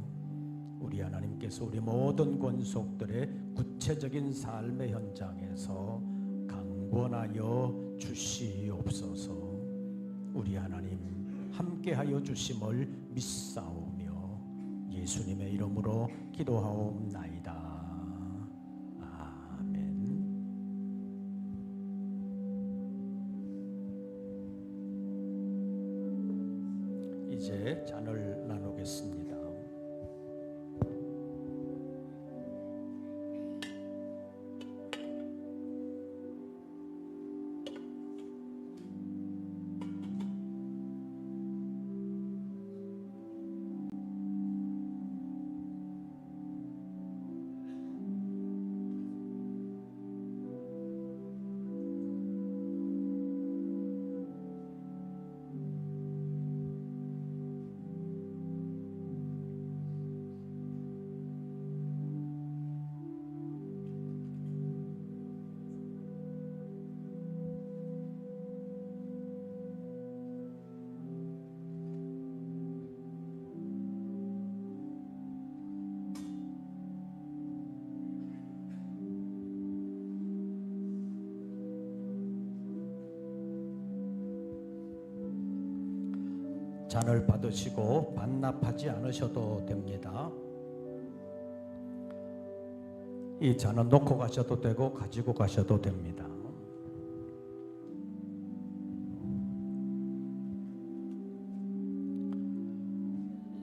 우리 하나님께서 우리 모든 권속들의 구체적인 삶의 현장에서 강권하여 주시옵소서. 우리 하나님 함께하여 주심을 믿사오며 예수님의 이름으로 기도하옵나이다. 아멘. 이제 잔을 나누겠습니다. 잔을 받으시고 반납하지 않으셔도 됩니다. 이 잔은 놓고 가셔도 되고 가지고 가셔도 됩니다.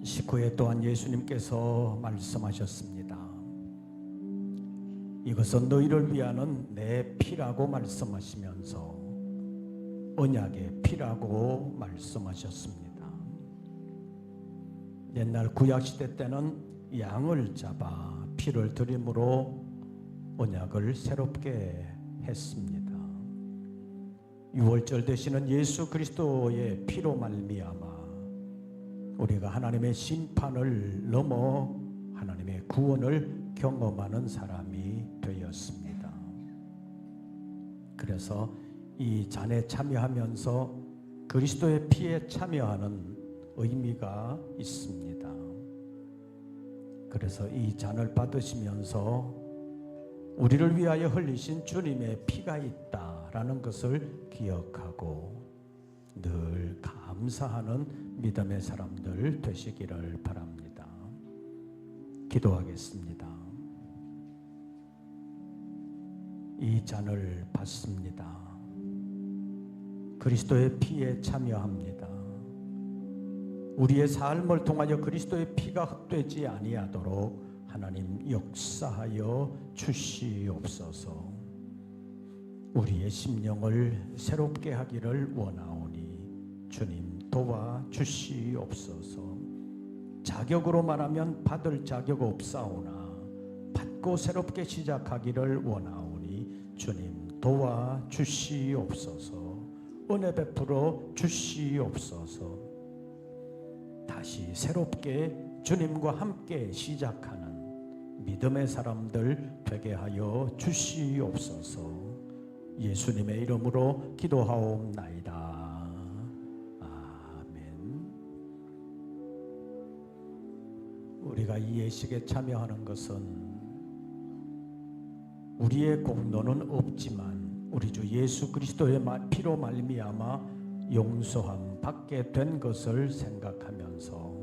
19회 또한 예수님께서 말씀하셨습니다. 이것은 너희를 위하는 내 피라고 말씀하시면서 언약의 피라고 말씀하셨습니다. 옛날 구약시대 때는 양을 잡아 피를 들임으로 언약을 새롭게 했습니다. 유월절 되시는 예수 그리스도의 피로 말미암아 우리가 하나님의 심판을 넘어 하나님의 구원을 경험하는 사람이 되었습니다. 그래서 이 잔에 참여하면서 그리스도의 피에 참여하는 의미가 있습니다. 그래서 이 잔을 받으시면서 우리를 위하여 흘리신 주님의 피가 있다라는 것을 기억하고 늘 감사하는 믿음의 사람들 되시기를 바랍니다. 기도하겠습니다. 이 잔을 받습니다. 그리스도의 피에 참여합니다. 우리의 삶을 통하여 그리스도의 피가 헛되지 아니하도록 하나님 역사하여 주시옵소서. 우리의 심령을 새롭게 하기를 원하오니 주님 도와 주시옵소서. 자격으로 말하면 받을 자격 없사오나 받고 새롭게 시작하기를 원하오니 주님 도와 주시옵소서. 은혜 베풀어 주시옵소서. 다시 새롭게 주님과 함께 시작하는 믿음의 사람들 되게 하여 주시옵소서. 예수님의 이름으로 기도하옵나이다. 아멘. 우리가 이 예식에 참여하는 것은 우리의 공로는 없지만 우리 주 예수 그리스도의 피로 말미암아 용서함 받게 된 것을 생각하면서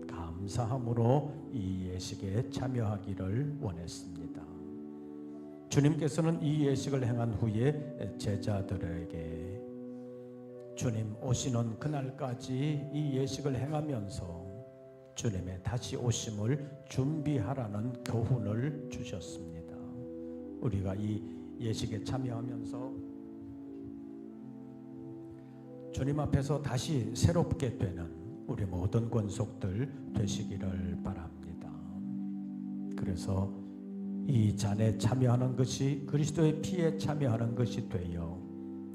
감사함으로 이 예식에 참여하기를 원했습니다. 주님께서는 이 예식을 행한 후에 제자들에게 주님 오시는 그날까지 이 예식을 행하면서 주님의 다시 오심을 준비하라는 교훈을 주셨습니다. 우리가 이 예식에 참여하면서 주님 앞에서 다시 새롭게 되는 우리 모든 권속들 되시기를 바랍니다. 그래서 이 잔에 참여하는 것이 그리스도의 피에 참여하는 것이 되어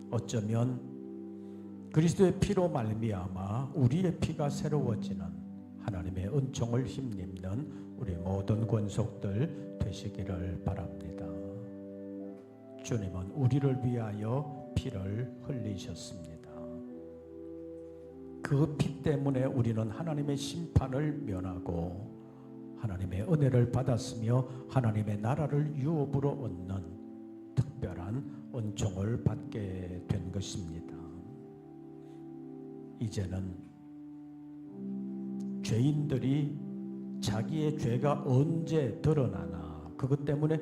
어쩌면 그리스도의 피로 말미암아 우리의 피가 새로워지는 하나님의 은총을 힘입는 우리 모든 권속들 되시기를 바랍니다. 주님은 우리를 위하여 피를 흘리셨습니다. 그 피 때문에 우리는 하나님의 심판을 면하고 하나님의 은혜를 받았으며 하나님의 나라를 유업으로 얻는 특별한 은총을 받게 된 것입니다. 이제는 죄인들이 자기의 죄가 언제 드러나나 그것 때문에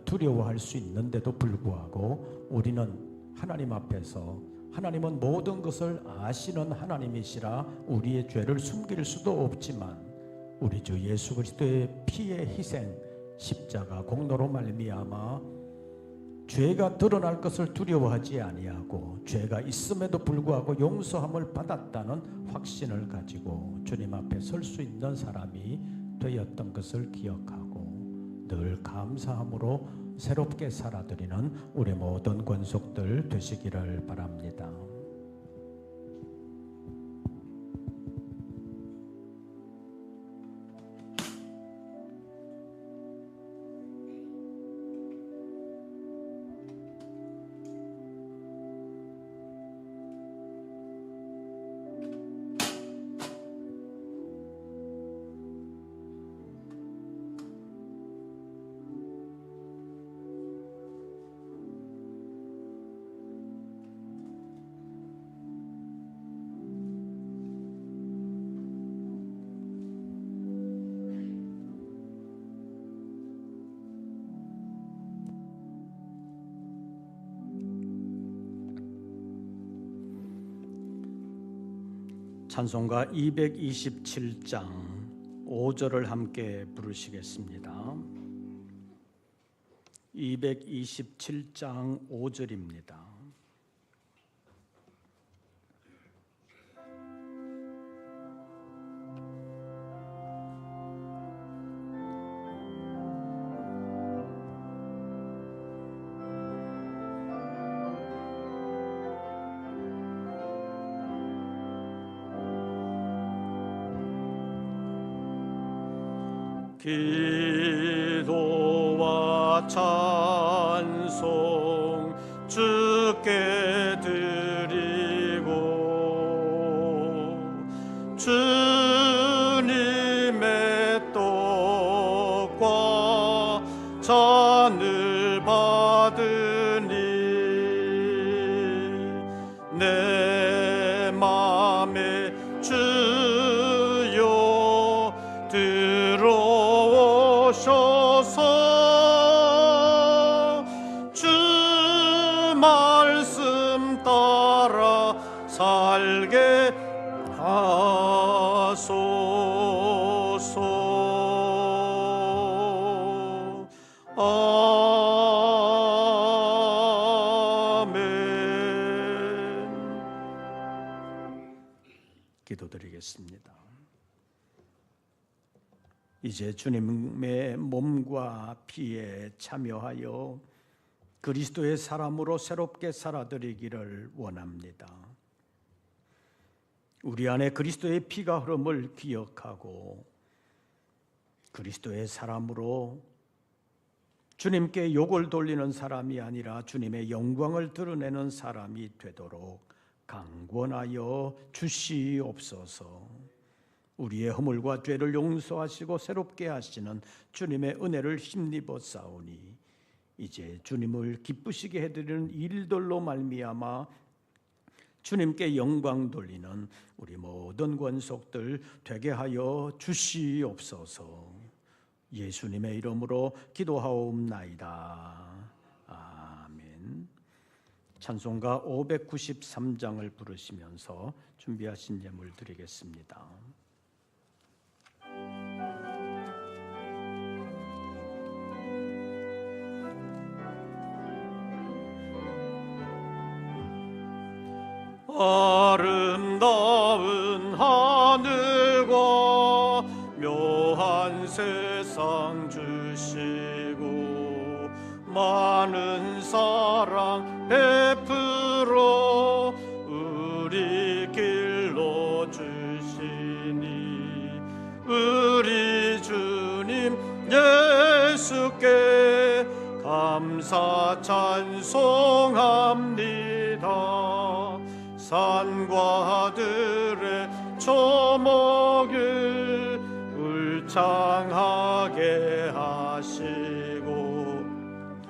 두려워할 수 있는데도 불구하고 우리는 하나님 앞에서 하나님은 모든 것을 아시는 하나님이시라 우리의 죄를 숨길 수도 없지만 우리 주 예수 그리스도의 피의 희생 십자가 공로로 말미암아 죄가 드러날 것을 두려워하지 아니하고 죄가 있음에도 불구하고 용서함을 받았다는 확신을 가지고 주님 앞에 설 수 있는 사람이 되었던 것을 기억하고 늘 감사함으로 새롭게 살아드리는 우리 모든 권속들 되시기를 바랍니다. 찬송가 227장 5절을 함께 부르시겠습니다. 227장 5절입니다. 기도와 찬송 주께 드리고 주님의 떡과 잔을 받으니 내 맘에 주여 들어오셔서 주 말씀 따라 살게 하소서. 아멘. 기도드리겠습니다. 이제 주님의 몸과 피에 참여하여 그리스도의 사람으로 새롭게 살아드리기를 원합니다. 우리 안에 그리스도의 피가 흐름을 기억하고 그리스도의 사람으로 주님께 욕을 돌리는 사람이 아니라 주님의 영광을 드러내는 사람이 되도록 강권하여 주시옵소서. 우리의 허물과 죄를 용서하시고 새롭게 하시는 주님의 은혜를 힘입어 싸우니 이제 주님을 기쁘시게 해드리는 일들로 말미암아 주님께 영광 돌리는 우리 모든 권속들 되게 하여 주시옵소서. 예수님의 이름으로 기도하옵나이다. 아멘. 찬송가 593장을 부르시면서 준비하신 예물 드리겠습니다. 아름다운 하늘과 묘한 세상 주시고 많은 사랑 베풀어 우리 길로 주시니 우리 주님 예수께 감사 찬송합니다. 산과 들의 초목을 울창하게 하시고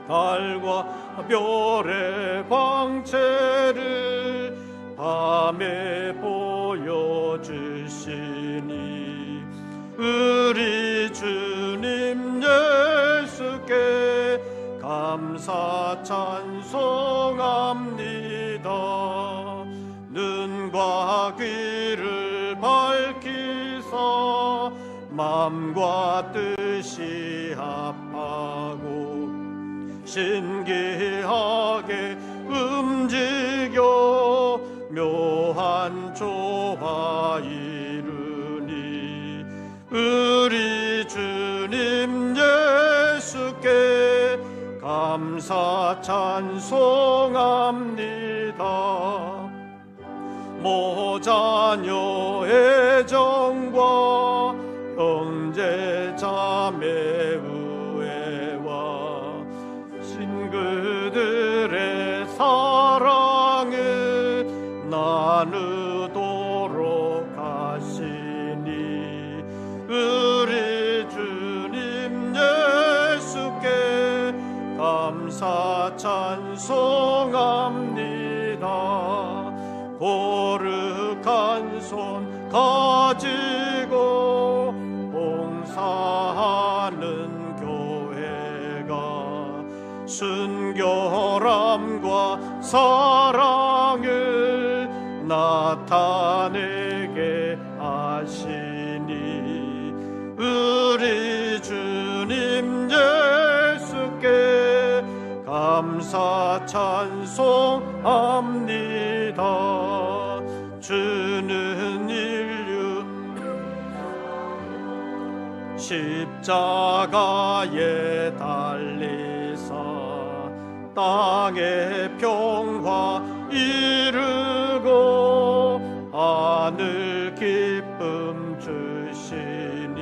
달과 별의 광채를 밤에 보여주시니 우리 주님 예수께 감사 찬송합니다. 눈과 귀를 밝히사 마음과 뜻이 합하고 신기하게 움직여 묘한 조화 이루니 우리 주님 예수께 감사 찬송합니다. 모자녀의 정과 형제 자매 우애와 신그들의 사랑을 나누도록 하시니 우리 주님 예수께 감사 찬송합니다. 거룩한 손 가지고 봉사하는 교회가 순결함과 사랑을 나타내게 하시니 우리 주님 예수께 감사 찬송합니다. 주는 인류 십자가에 달리사 땅의 평화 이루고 하늘 기쁨 주시니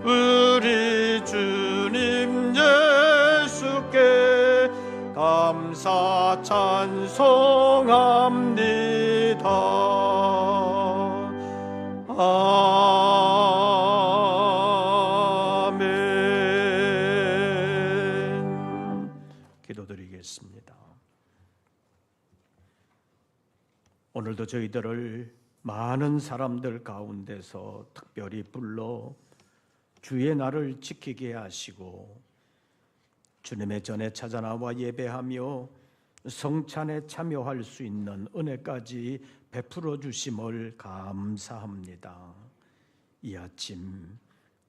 우리 주님 예수께 감사 찬송합니다. 아멘. 기도드리겠습니다. 오늘도 저희들을 많은 사람들 가운데서 특별히 불러 주의 날을 지키게 하시고 주님의 전에 찾아나와 예배하며 성찬에 참여할 수 있는 은혜까지 베풀어 주심을 감사합니다. 이 아침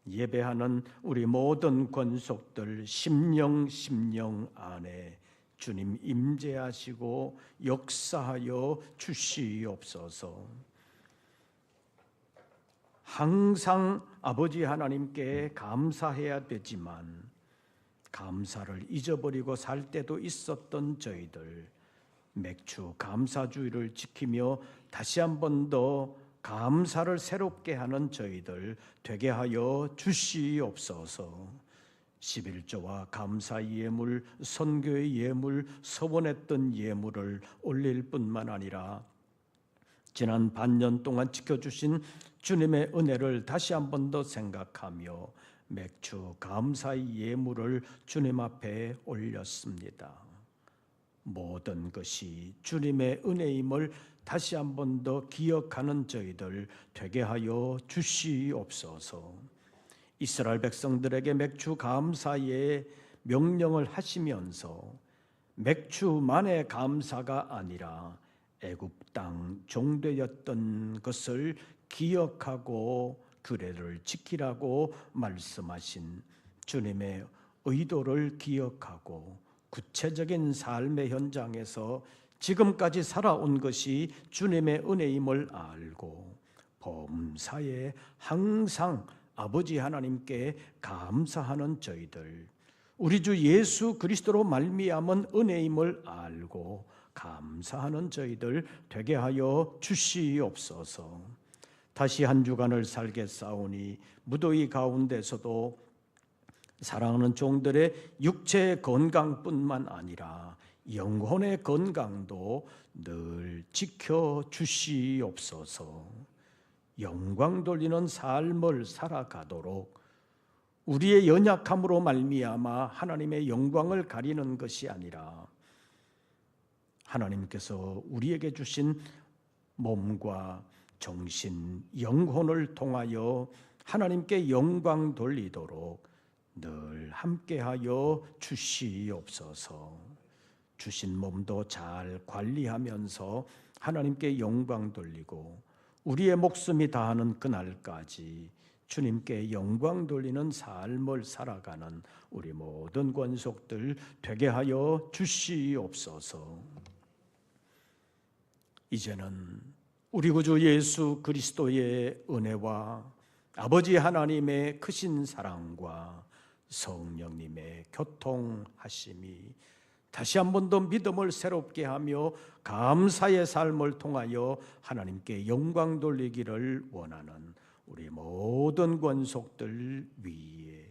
예배하는 우리 모든 권속들 심령 안에 주님 임재하시고 역사하여 주시옵소서. 항상 아버지 하나님께 감사해야 되지만 감사를 잊어버리고 살 때도 있었던 저희들, 맥주 감사주의를 지키며 다시 한 번 더 감사를 새롭게 하는 저희들 되게 하여 주시옵소서. 11조와 감사 예물, 선교의 예물, 서원했던 예물을 올릴 뿐만 아니라 지난 반년 동안 지켜주신 주님의 은혜를 다시 한 번 더 생각하며 맥주 감사의 예물을 주님 앞에 올렸습니다. 모든 것이 주님의 은혜임을 다시 한 번 더 기억하는 저희들 되게 하여 주시옵소서. 이스라엘 백성들에게 맥주 감사의 명령을 하시면서 맥주만의 감사가 아니라 애굽 땅 종되었던 것을 기억하고 규례를 지키라고 말씀하신 주님의 의도를 기억하고 구체적인 삶의 현장에서 지금까지 살아온 것이 주님의 은혜임을 알고 범사에 항상 아버지 하나님께 감사하는 저희들, 우리 주 예수 그리스도로 말미암은 은혜임을 알고 감사하는 저희들 되게 하여 주시옵소서. 다시 한 주간을 살겠사오니 무더위 가운데서도 사랑하는 종들의 육체의 건강뿐만 아니라 영혼의 건강도 늘 지켜주시옵소서. 영광 돌리는 삶을 살아가도록 우리의 연약함으로 말미암아 하나님의 영광을 가리는 것이 아니라 하나님께서 우리에게 주신 몸과 정신, 영혼을 통하여 하나님께 영광 돌리도록 늘 함께하여 주시옵소서. 주신 몸도 잘 관리하면서 하나님께 영광 돌리고 우리의 목숨이 다하는 그날까지 주님께 영광 돌리는 삶을 살아가는 우리 모든 권속들 되게 하여 주시옵소서. 이제는 우리 구주 예수 그리스도의 은혜와 아버지 하나님의 크신 사랑과 성령님의 교통하심이 다시 한 번 더 믿음을 새롭게 하며 감사의 삶을 통하여 하나님께 영광 돌리기를 원하는 우리 모든 권속들 위에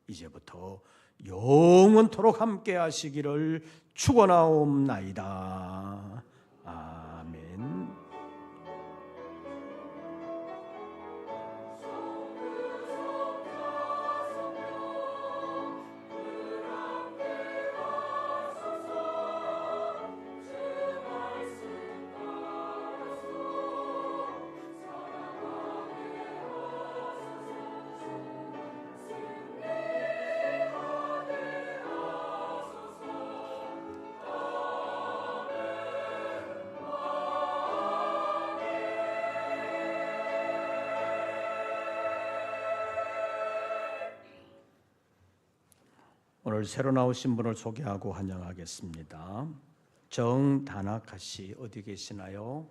이제부터 영원토록 함께 하시기를 축원하옵나이다. 아멘. 오늘 새로 나오신 분을 소개하고 환영하겠습니다. 정다나카 씨 어디 계시나요?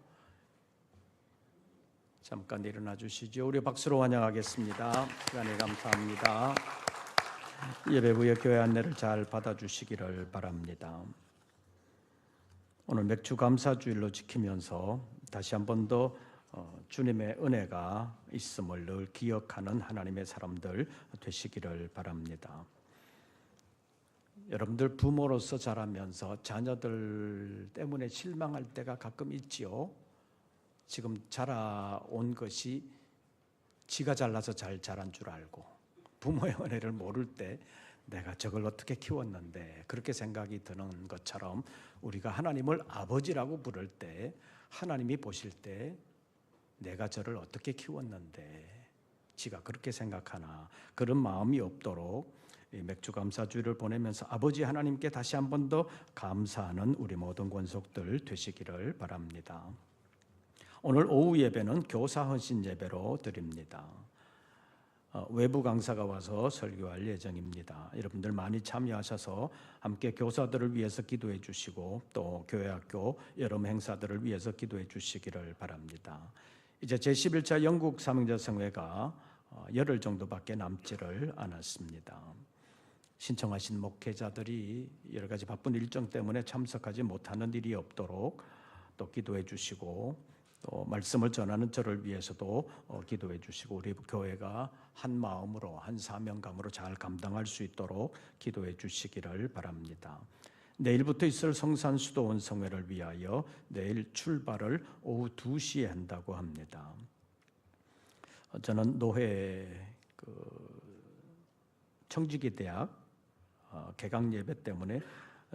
잠깐 일어나 주시죠. 우리 박수로 환영하겠습니다. 시간에 감사합니다. 예배 후에 교회 안내를 잘 받아주시기를 바랍니다. 오늘 맥주 감사주일로 지키면서 다시 한 번 더 주님의 은혜가 있음을 늘 기억하는 하나님의 사람들 되시기를 바랍니다. 여러분들 부모로서 자라면서 자녀들 때문에 실망할 때가 가끔 있지요. 지금 자라온 것이 지가 잘나서 잘 자란 줄 알고 부모의 은혜를 모를 때 내가 저걸 어떻게 키웠는데 그렇게 생각이 드는 것처럼 우리가 하나님을 아버지라고 부를 때 하나님이 보실 때 내가 저를 어떻게 키웠는데 지가 그렇게 생각하나 그런 마음이 없도록 맥주 감사주일을 보내면서 아버지 하나님께 다시 한 번 더 감사하는 우리 모든 권속들 되시기를 바랍니다. 오늘 오후 예배는 교사 헌신 예배로 드립니다. 외부 강사가 와서 설교할 예정입니다. 여러분들 많이 참여하셔서 함께 교사들을 위해서 기도해 주시고 또 교회학교 여름 행사들을 위해서 기도해 주시기를 바랍니다. 이제 제11차 영국 삼형제성회가 열흘 정도밖에 남지를 않았습니다. 신청하신 목회자들이 여러 가지 바쁜 일정 때문에 참석하지 못하는 일이 없도록 또 기도해 주시고 또 말씀을 전하는 저를 위해서도 기도해 주시고 우리 교회가 한 마음으로 한 사명감으로 잘 감당할 수 있도록 기도해 주시기를 바랍니다. 내일부터 있을 성산수도원 성회를 위하여 내일 출발을 오후 2시에 한다고 합니다. 저는 노회 청지기대학 개강 예배 때문에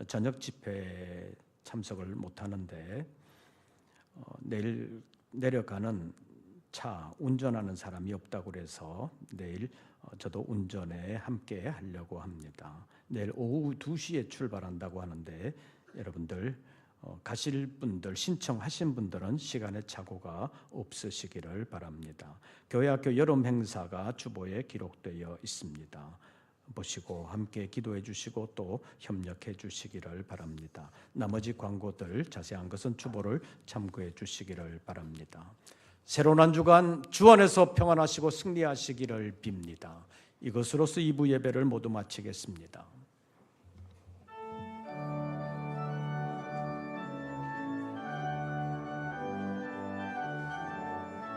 저녁 집회 참석을 못하는데 내일 내려가는 차 운전하는 사람이 없다고 그래서 내일 저도 운전에 함께 하려고 합니다. 내일 오후 2시에 출발한다고 하는데 여러분들 가실 분들 신청하신 분들은 시간에 착오가 없으시기를 바랍니다. 교회학교 여름 행사가 주보에 기록되어 있습니다. 보시고 함께 기도해 주시고 또 협력해 주시기를 바랍니다. 나머지 광고들 자세한 것은 주보를 참고해 주시기를 바랍니다. 새로운 한 주간 주 안에서 평안하시고 승리하시기를 빕니다. 이것으로서 2부 예배를 모두 마치겠습니다.